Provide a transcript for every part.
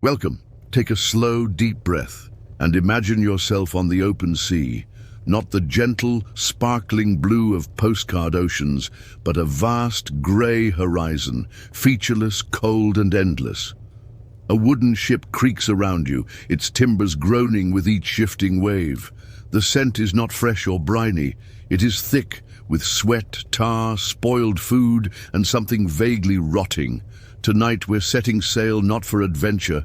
Welcome. Take a slow, deep breath and imagine yourself on the open sea, not the gentle, sparkling blue of postcard oceans, but a vast, grey horizon, featureless, cold and endless. A wooden ship creaks around you, its timbers groaning with each shifting wave. The scent is not fresh or briny, it is thick, with sweat, tar, spoiled food, and something vaguely rotting. Tonight we're setting sail not for adventure,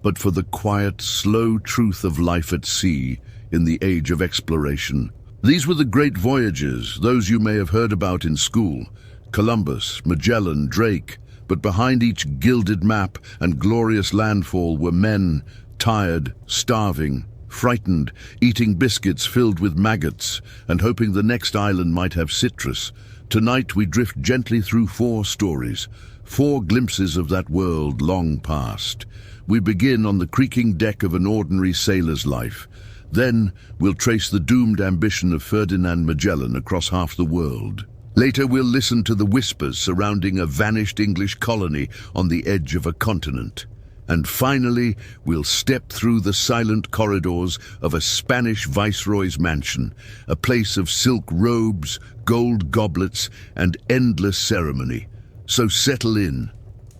but for the quiet, slow truth of life at sea in the age of exploration. These were the great voyages, those you may have heard about in school. Columbus, Magellan, Drake. But behind each gilded map and glorious landfall were men, tired, starving, frightened, eating biscuits filled with maggots, and hoping the next island might have citrus. Tonight we drift gently through 4 stories, 4 glimpses of that world long past. We begin on the creaking deck of an ordinary sailor's life. Then we'll trace the doomed ambition of Ferdinand Magellan across half the world. Later we'll listen to the whispers surrounding a vanished English colony on the edge of a continent. And finally, we'll step through the silent corridors of a Spanish viceroy's mansion, a place of silk robes, gold goblets, and endless ceremony. So settle in.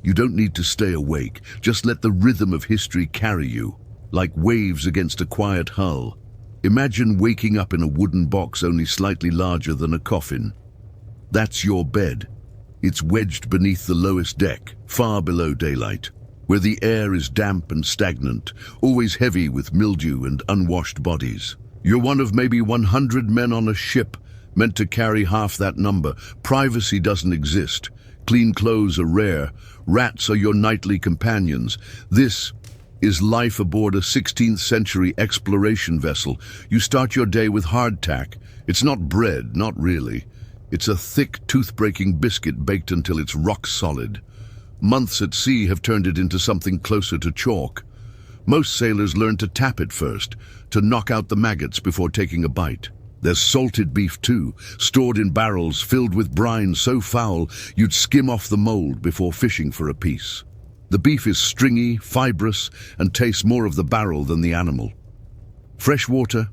You don't need to stay awake, just let the rhythm of history carry you, like waves against a quiet hull. Imagine waking up in a wooden box only slightly larger than a coffin. That's your bed. It's wedged beneath the lowest deck, far below daylight, where the air is damp and stagnant, always heavy with mildew and unwashed bodies. You're one of maybe 100 men on a ship, meant to carry half that number. Privacy doesn't exist. Clean clothes are rare. Rats are your nightly companions. This is life aboard a 16th century exploration vessel. You start your day with hardtack. It's not bread, not really. It's a thick, tooth-breaking biscuit baked until it's rock solid. Months at sea have turned it into something closer to chalk. Most sailors learn to tap it first, to knock out the maggots before taking a bite. There's salted beef too, stored in barrels filled with brine so foul you'd skim off the mold before fishing for a piece. The beef is stringy, fibrous, and tastes more of the barrel than the animal. Fresh water?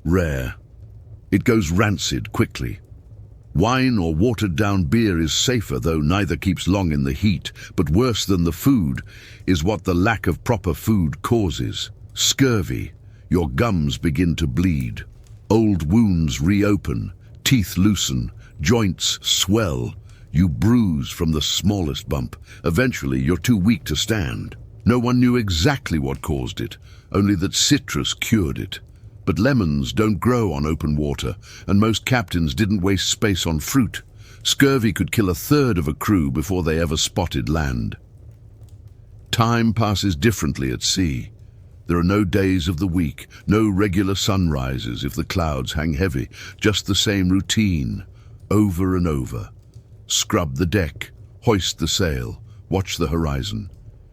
Rare. It goes rancid quickly. Wine or watered-down beer is safer, though neither keeps long in the heat. But worse than the food is what the lack of proper food causes. Scurvy. Your gums begin to bleed. Old wounds reopen, teeth loosen, joints swell. You bruise from the smallest bump. Eventually, you're too weak to stand. No one knew exactly what caused it, only that citrus cured it. But lemons don't grow on open water, and most captains didn't waste space on fruit. Scurvy could kill a third of a crew before they ever spotted land. Time passes differently at sea. There are no days of the week, no regular sunrises if the clouds hang heavy, just the same routine, over and over. Scrub the deck, hoist the sail, watch the horizon.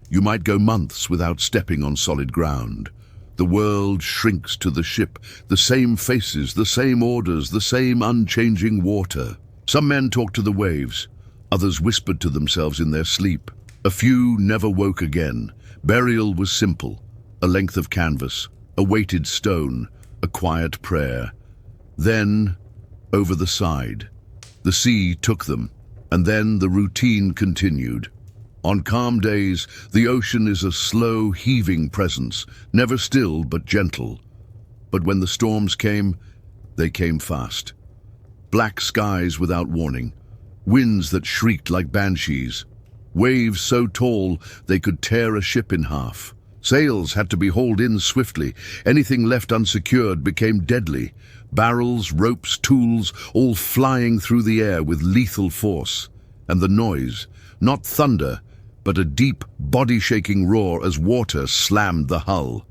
You might go months without stepping on solid ground. The world shrinks to the ship, the same faces, the same orders, the same unchanging water. Some men talked to the waves, others whispered to themselves in their sleep. A few never woke again. Burial was simple. A length of canvas, a weighted stone, a quiet prayer. Then, over the side. The sea took them, and then the routine continued. On calm days, the ocean is a slow, heaving presence, never still but gentle. But when the storms came, they came fast. Black skies without warning, winds that shrieked like banshees, waves so tall they could tear a ship in half. Sails had to be hauled in swiftly. Anything left unsecured became deadly. Barrels, ropes, tools, all flying through the air with lethal force. And the noise, not thunder, but a deep, body-shaking roar as water slammed the hull.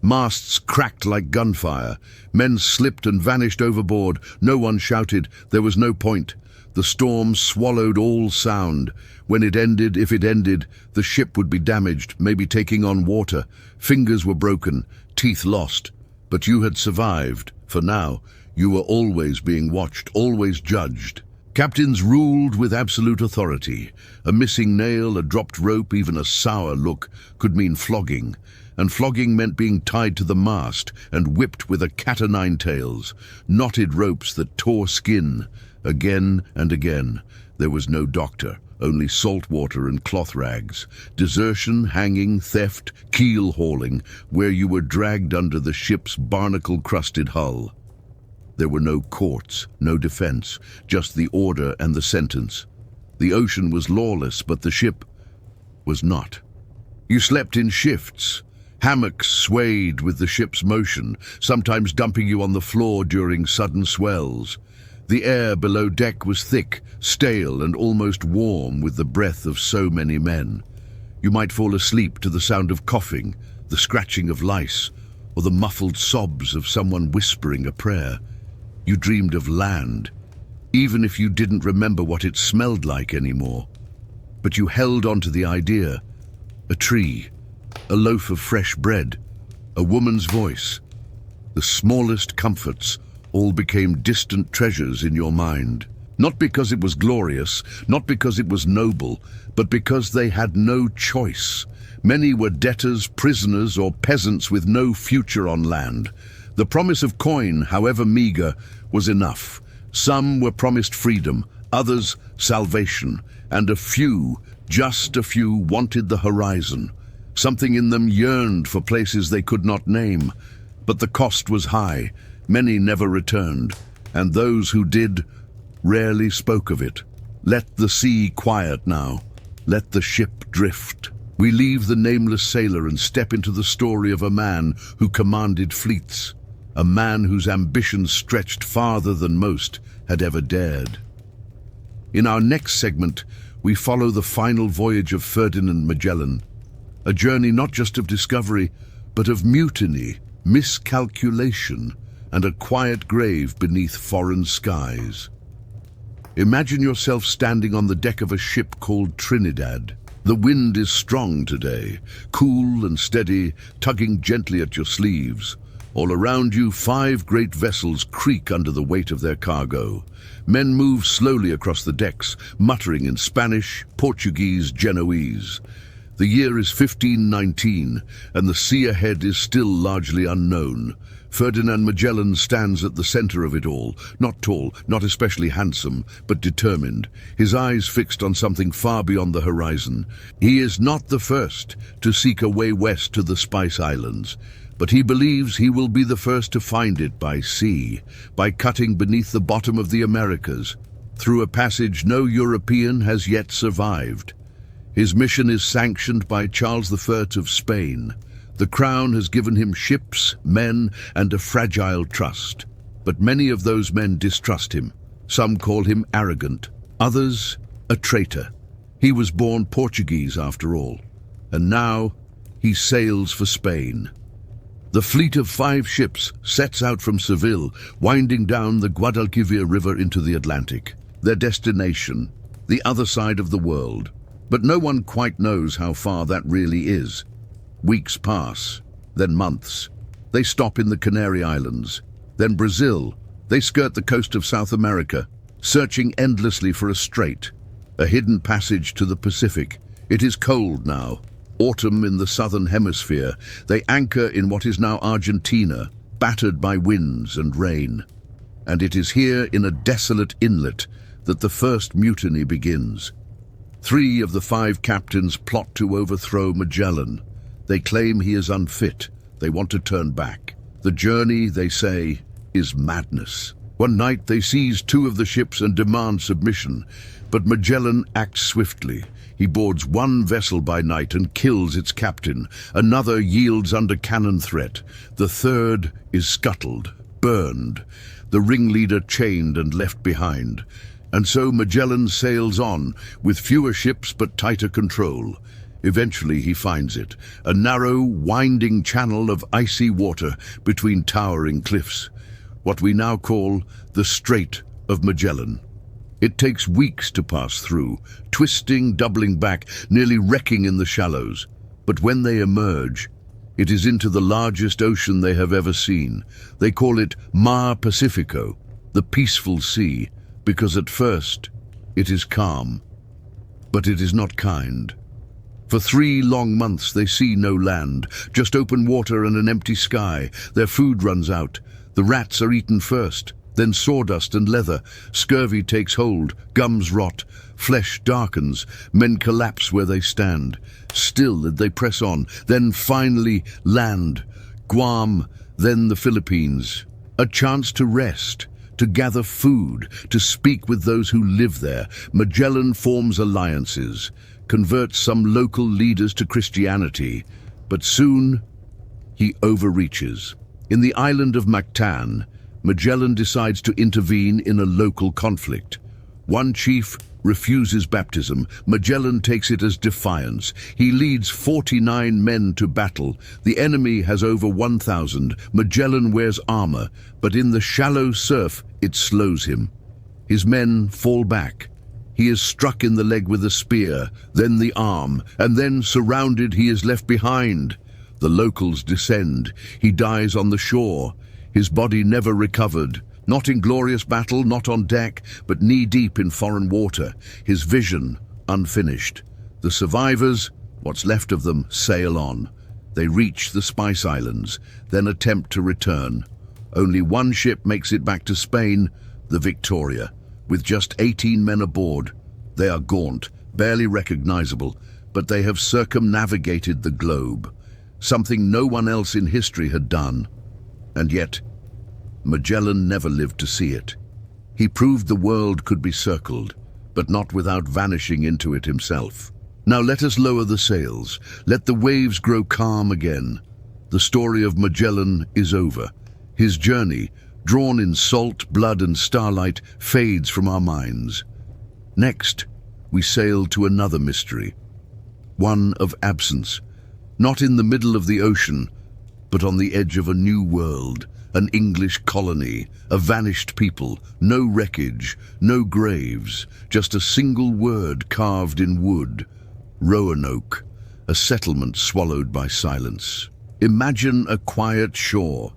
Masts cracked like gunfire. Men slipped and vanished overboard. No one shouted. There was no point. The storm swallowed all sound. When it ended, if it ended, the ship would be damaged, maybe taking on water. Fingers were broken, teeth lost. But you had survived. For now, you were always being watched, always judged. Captains ruled with absolute authority. A missing nail, a dropped rope, even a sour look could mean flogging, and flogging meant being tied to the mast and whipped with a cat-o'-nine-tails, knotted ropes that tore skin. Again and again, there was no doctor, only salt water and cloth rags, desertion, hanging, theft, keel hauling, where you were dragged under the ship's barnacle-crusted hull. There were no courts, no defense, just the order and the sentence. The ocean was lawless, but the ship was not. You slept in shifts. Hammocks swayed with the ship's motion, sometimes dumping you on the floor during sudden swells. The air below deck was thick, stale, and almost warm with the breath of so many men. You might fall asleep to the sound of coughing, the scratching of lice, or the muffled sobs of someone whispering a prayer. You dreamed of land, even if you didn't remember what it smelled like anymore. But you held on to the idea. A tree, a loaf of fresh bread, a woman's voice. The smallest comforts all became distant treasures in your mind. Not because it was glorious, not because it was noble, but because they had no choice. Many were debtors, prisoners, or peasants with no future on land. The promise of coin, however meager, was enough. Some were promised freedom, others salvation, and a few, just a few, wanted the horizon. Something in them yearned for places they could not name. But the cost was high. Many never returned, and those who did rarely spoke of it. Let the sea quiet now. Let the ship drift. We leave the nameless sailor and step into the story of a man who commanded fleets. A man whose ambitions stretched farther than most had ever dared. In our next segment, we follow the final voyage of Ferdinand Magellan, a journey not just of discovery, but of mutiny, miscalculation, and a quiet grave beneath foreign skies. Imagine yourself standing on the deck of a ship called Trinidad. The wind is strong today, cool and steady, tugging gently at your sleeves. All around you, 5 great vessels creak under the weight of their cargo. Men move slowly across the decks, muttering in Spanish, Portuguese, Genoese. The year is 1519, and the sea ahead is still largely unknown. Ferdinand Magellan stands at the center of it all, not tall, not especially handsome, but determined, his eyes fixed on something far beyond the horizon. He is not the first to seek a way west to the Spice Islands, but he believes he will be the first to find it by sea, by cutting beneath the bottom of the Americas, through a passage no European has yet survived. His mission is sanctioned by Charles I of Spain. The crown has given him ships, men, and a fragile trust. But many of those men distrust him. Some call him arrogant, others a traitor. He was born Portuguese after all, and now he sails for Spain. The fleet of 5 ships sets out from Seville, winding down the Guadalquivir River into the Atlantic. Their destination, the other side of the world. But no one quite knows how far that really is. Weeks pass, then months. They stop in the Canary Islands, then Brazil. They skirt the coast of South America, searching endlessly for a strait, a hidden passage to the Pacific. It is cold now, autumn in the southern hemisphere. They anchor in what is now Argentina, battered by winds and rain. And it is here in a desolate inlet that the first mutiny begins. 3 of the 5 captains plot to overthrow Magellan. They claim he is unfit. They want to turn back. The journey, they say, is madness. One night they seize 2 of the ships and demand submission, but Magellan acts swiftly. He boards one vessel by night and kills its captain. Another yields under cannon threat. The third is scuttled, burned, the ringleader chained and left behind. And so Magellan sails on, with fewer ships but tighter control. Eventually he finds it, a narrow, winding channel of icy water between towering cliffs, what we now call the Strait of Magellan. It takes weeks to pass through, twisting, doubling back, nearly wrecking in the shallows. But when they emerge, it is into the largest ocean they have ever seen. They call it Mar Pacifico, the peaceful sea, because at first it is calm, but it is not kind. For 3 long months they see no land, just open water and an empty sky. Their food runs out. The rats are eaten first, then sawdust and leather. Scurvy takes hold, gums rot, flesh darkens, men collapse where they stand. Still they press on, then finally land. Guam, then the Philippines. A chance to rest, to gather food, to speak with those who live there. Magellan forms alliances, converts some local leaders to Christianity, but soon he overreaches. In the island of Mactan, Magellan decides to intervene in a local conflict. One chief refuses baptism. Magellan takes it as defiance. He leads 49 men to battle. The enemy has over 1,000. Magellan wears armor, but in the shallow surf it slows him. His men fall back. He is struck in the leg with a spear, then the arm, and then surrounded he is left behind. The locals descend. He dies on the shore. His body never recovered. Not in glorious battle, not on deck, but knee-deep in foreign water. His vision unfinished. The survivors, what's left of them, sail on. They reach the Spice Islands, then attempt to return. Only one ship makes it back to Spain, the Victoria. With just 18 men aboard, they are gaunt, barely recognizable, but they have circumnavigated the globe, something no one else in history had done. And yet, Magellan never lived to see it. He proved the world could be circled, but not without vanishing into it himself. Now let us lower the sails. Let the waves grow calm again. The story of Magellan is over. His journey, drawn in salt, blood and starlight, fades from our minds. Next, we sail to another mystery, one of absence, not in the middle of the ocean, but on the edge of a new world, an English colony, a vanished people, no wreckage, no graves, just a single word carved in wood. Roanoke, a settlement swallowed by silence. Imagine a quiet shore,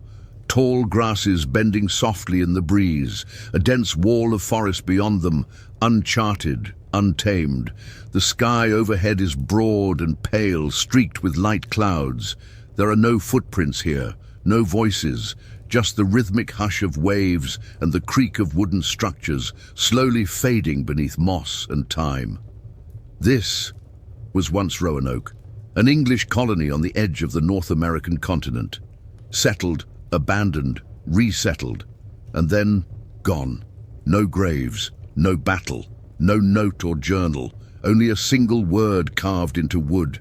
tall grasses bending softly in the breeze, a dense wall of forest beyond them, uncharted, untamed. The sky overhead is broad and pale, streaked with light clouds. There are no footprints here, no voices, just the rhythmic hush of waves and the creak of wooden structures slowly fading beneath moss and time. This was once Roanoke, an English colony on the edge of the North American continent. Settled, abandoned, resettled, and then gone. No graves, no battle, no note or journal, only a single word carved into wood,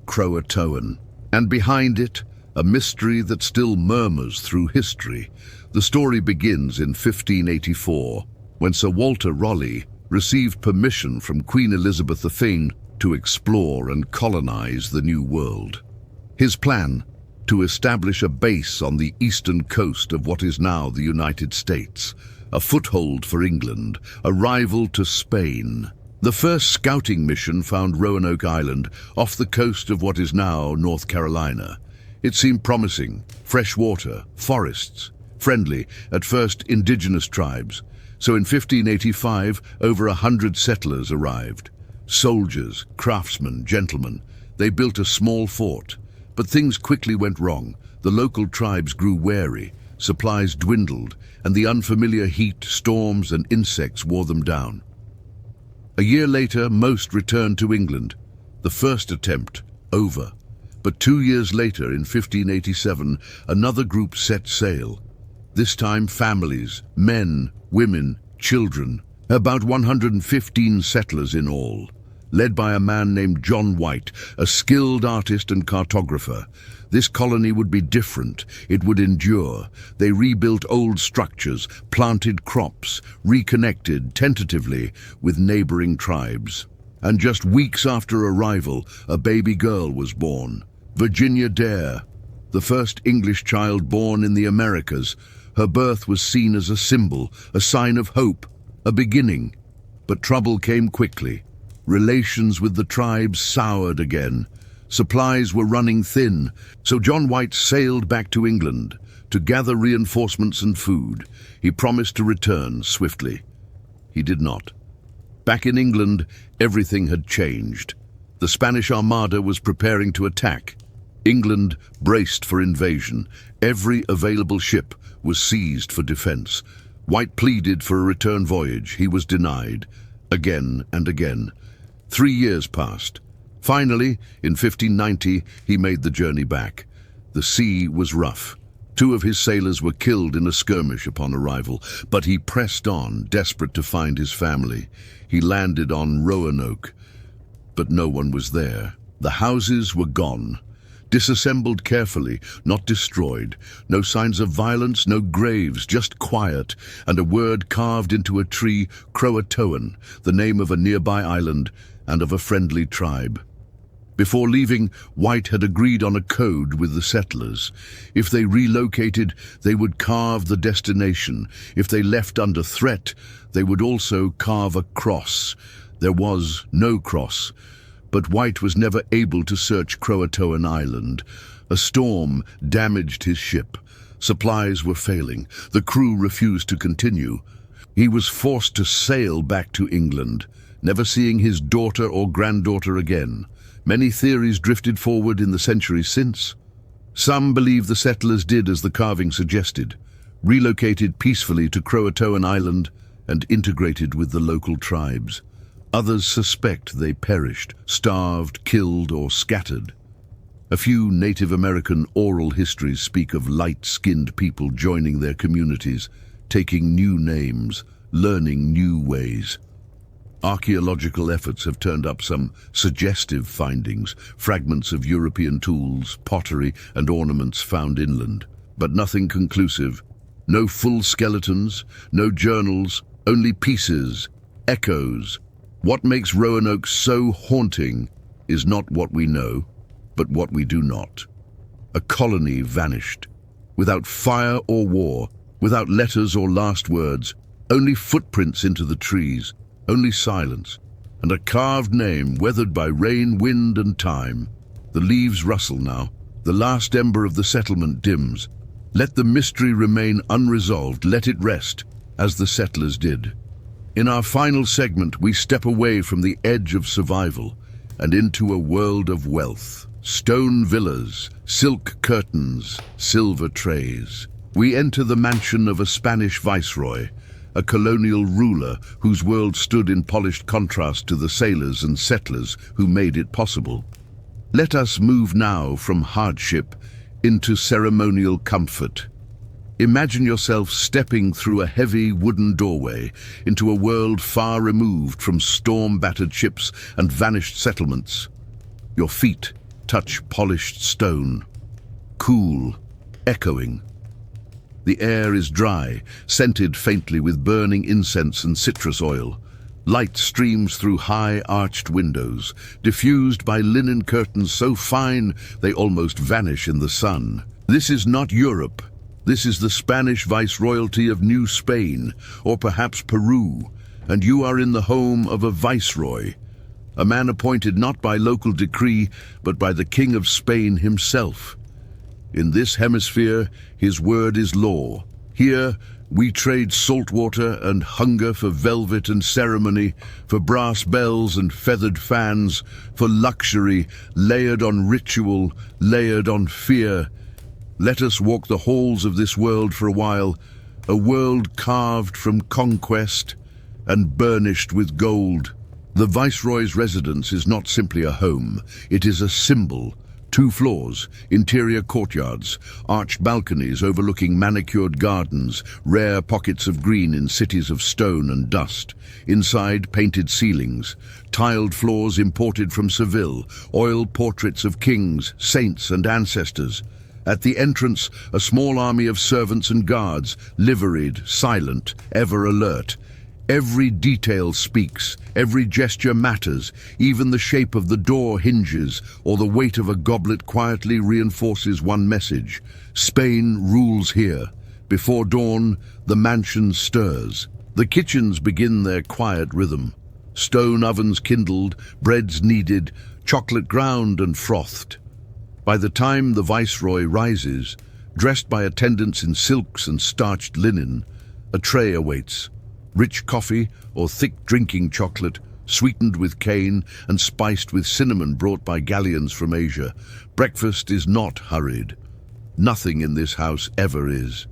Croatoan. And behind it, a mystery that still murmurs through history. The story begins in 1584, when Sir Walter Raleigh received permission from Queen Elizabeth I to explore and colonize the New World. His plan, to establish a base on the eastern coast of what is now the United States, a foothold for England, a rival to Spain. The first scouting mission found Roanoke Island off the coast of what is now North Carolina. It seemed promising, fresh water, forests, friendly, at first indigenous tribes. So in 1585, over 100 settlers arrived. Soldiers, craftsmen, gentlemen. They built a small fort. But things quickly went wrong. The local tribes grew wary, supplies dwindled, and the unfamiliar heat, storms, and insects wore them down. A year later, most returned to England. The first attempt over. But 2 years later, in 1587, another group set sail. This time families, men, women, children. About 115 settlers in all. Led by a man named John White, a skilled artist and cartographer. This colony would be different. It would endure. They rebuilt old structures, planted crops, reconnected, tentatively, with neighboring tribes. And just weeks after arrival, a baby girl was born. Virginia Dare, the first English child born in the Americas. Her birth was seen as a symbol, a sign of hope, a beginning. But trouble came quickly. Relations with the tribes soured again. Supplies were running thin, so John White sailed back to England to gather reinforcements and food. He promised to return swiftly. He did not. Back in England, everything had changed. The Spanish Armada was preparing to attack. England braced for invasion. Every available ship was seized for defense. White pleaded for a return voyage. He was denied, again and again. 3 years passed. Finally, in 1590, he made the journey back. The sea was rough. 2 of his sailors were killed in a skirmish upon arrival, but he pressed on, desperate to find his family. He landed on Roanoke, but no one was there. The houses were gone, disassembled carefully, not destroyed. No signs of violence, no graves, just quiet, and a word carved into a tree, Croatoan, the name of a nearby island and of a friendly tribe. Before leaving, White had agreed on a code with the settlers. If they relocated, they would carve the destination. If they left under threat, they would also carve a cross. There was no cross, but White was never able to search Croatoan Island. A storm damaged his ship. Supplies were failing. The crew refused to continue. He was forced to sail back to England, never seeing his daughter or granddaughter again. Many theories drifted forward in the centuries since. Some believe the settlers did as the carving suggested, relocated peacefully to Croatoan Island and integrated with the local tribes. Others suspect they perished, starved, killed, or scattered. A few Native American oral histories speak of light-skinned people joining their communities, taking new names, learning new ways. Archaeological efforts have turned up some suggestive findings, fragments of European tools, pottery, and ornaments found inland. But nothing conclusive. No full skeletons, no journals, only pieces, echoes. What makes Roanoke so haunting is not what we know, but what we do not. A colony vanished, without fire or war, without letters or last words, only footprints into the trees. Only silence, and a carved name weathered by rain, wind, and time. The leaves rustle now. The last ember of the settlement dims. Let the mystery remain unresolved. Let it rest, as the settlers did. In our final segment, we step away from the edge of survival and into a world of wealth. Stone villas, silk curtains, silver trays. We enter the mansion of a Spanish viceroy, a colonial ruler whose world stood in polished contrast to the sailors and settlers who made it possible. Let us move now from hardship into ceremonial comfort. Imagine yourself stepping through a heavy wooden doorway into a world far removed from storm-battered ships and vanished settlements. Your feet touch polished stone, cool, echoing. The air is dry, scented faintly with burning incense and citrus oil. Light streams through high arched windows, diffused by linen curtains so fine they almost vanish in the sun. This is not Europe. This is the Spanish Viceroyalty of New Spain, or perhaps Peru, and you are in the home of a viceroy, a man appointed not by local decree, but by the King of Spain himself. In this hemisphere, his word is law. Here, we trade salt water and hunger for velvet and ceremony, for brass bells and feathered fans, for luxury, layered on ritual, layered on fear. Let us walk the halls of this world for a while, a world carved from conquest and burnished with gold. The Viceroy's residence is not simply a home, it is a symbol. 2 floors, interior courtyards, arched balconies overlooking manicured gardens, rare pockets of green in cities of stone and dust. Inside, painted ceilings, tiled floors imported from Seville, oil portraits of kings, saints, and ancestors. At the entrance, a small army of servants and guards, liveried, silent, ever alert. Every detail speaks, every gesture matters, even the shape of the door hinges or the weight of a goblet quietly reinforces one message. Spain rules here. Before dawn, the mansion stirs. The kitchens begin their quiet rhythm. Stone ovens kindled, breads kneaded, chocolate ground and frothed. By the time the Viceroy rises, dressed by attendants in silks and starched linen, a tray awaits. Rich coffee or thick drinking chocolate, sweetened with cane and spiced with cinnamon brought by galleons from Asia. Breakfast is not hurried. Nothing in this house ever is.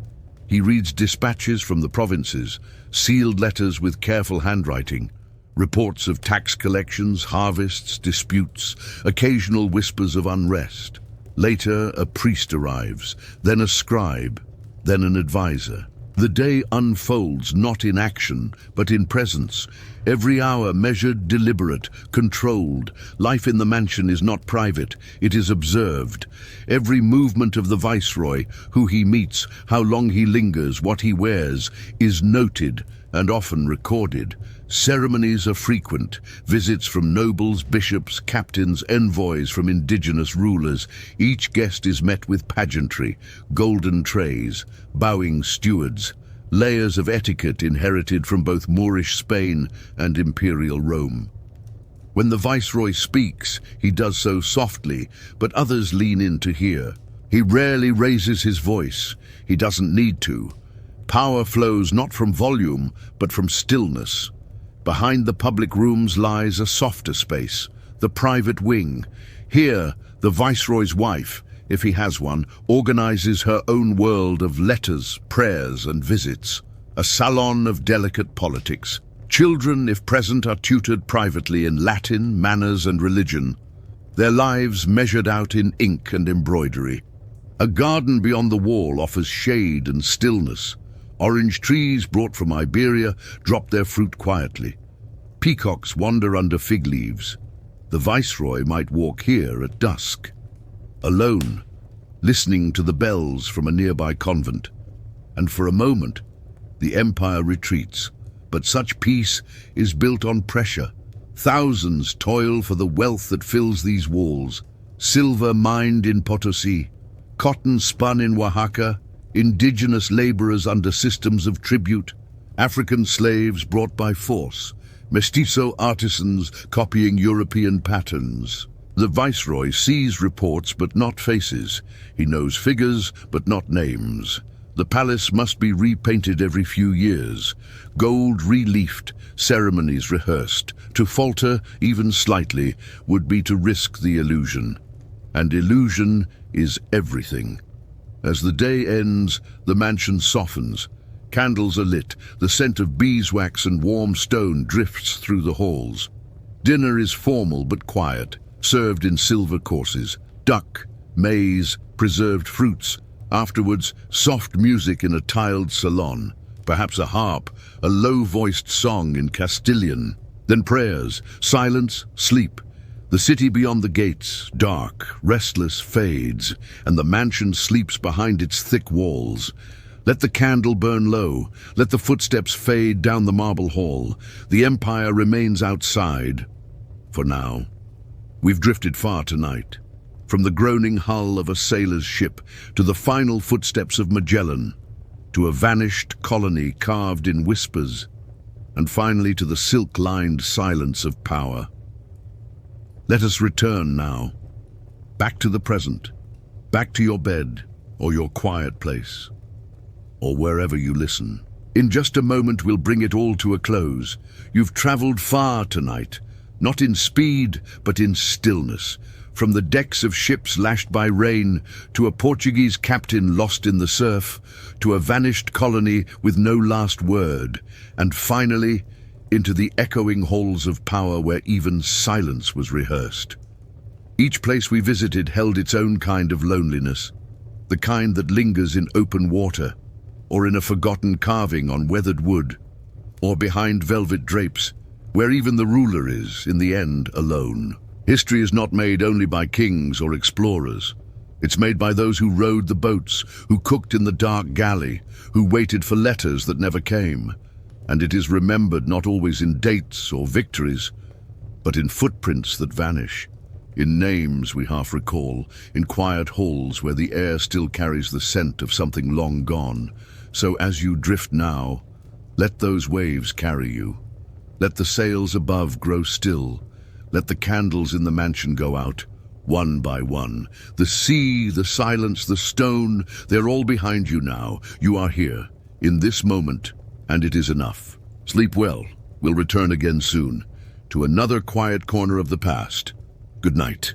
He reads dispatches from the provinces, sealed letters with careful handwriting, reports of tax collections, harvests, disputes, occasional whispers of unrest. Later, a priest arrives, then a scribe, then an advisor. The day unfolds not in action, but in presence. Every hour measured, deliberate, controlled. Life in the mansion is not private, it is observed. Every movement of the Viceroy, who he meets, how long he lingers, what he wears, is noted and often recorded. Ceremonies are frequent, visits from nobles, bishops, captains, envoys from indigenous rulers. Each guest is met with pageantry, golden trays, bowing stewards, layers of etiquette inherited from both Moorish Spain and imperial Rome. When the Viceroy speaks, he does so softly, but others lean in to hear. He rarely raises his voice. He doesn't need to. Power flows not from volume, but from stillness. Behind the public rooms lies a softer space, the private wing. Here, the Viceroy's wife, if he has one, organizes her own world of letters, prayers, and visits. A salon of delicate politics. Children, if present, are tutored privately in Latin, manners, and religion. Their lives measured out in ink and embroidery. A garden beyond the wall offers shade and stillness. Orange trees brought from Iberia drop their fruit quietly. Peacocks wander under fig leaves. The Viceroy might walk here at dusk, alone, listening to the bells from a nearby convent. And for a moment, the empire retreats. But such peace is built on pressure. Thousands toil for the wealth that fills these walls. Silver mined in Potosi, cotton spun in Oaxaca, indigenous laborers under systems of tribute, African slaves brought by force, mestizo artisans copying European patterns. The Viceroy sees reports but not faces. He knows figures but not names. The palace must be repainted every few years, gold reliefed, ceremonies rehearsed. To falter, even slightly, would be to risk the illusion. And illusion is everything. As the day ends, the mansion softens. Candles are lit, the scent of beeswax and warm stone drifts through the halls. Dinner is formal but quiet, served in silver courses. Duck, maize, preserved fruits. Afterwards, soft music in a tiled salon. Perhaps a harp, a low-voiced song in Castilian. Then prayers, silence, sleep. The city beyond the gates, dark, restless, fades, and the mansion sleeps behind its thick walls. Let the candle burn low, let the footsteps fade down the marble hall. The empire remains outside, for now. We've drifted far tonight, from the groaning hull of a sailor's ship to the final footsteps of Magellan, to a vanished colony carved in whispers, and finally to the silk-lined silence of power. Let us return now, back to the present, back to your bed or your quiet place, or wherever you listen. In just a moment we'll bring it all to a close. You've traveled far tonight, not in speed, but in stillness. From the decks of ships lashed by rain, to a Portuguese captain lost in the surf, to a vanished colony with no last word, and finally, into the echoing halls of power where even silence was rehearsed. Each place we visited held its own kind of loneliness, the kind that lingers in open water, or in a forgotten carving on weathered wood, or behind velvet drapes, where even the ruler is, in the end, alone. History is not made only by kings or explorers. It's made by those who rowed the boats, who cooked in the dark galley, who waited for letters that never came. And it is remembered not always in dates or victories, but in footprints that vanish, in names we half recall, in quiet halls where the air still carries the scent of something long gone. So as you drift now, let those waves carry you. Let the sails above grow still. Let the candles in the mansion go out, one by one. The sea, the silence, the stone, they're all behind you now. You are here, in this moment, and it is enough. Sleep well. We'll return again soon to another quiet corner of the past. Good night.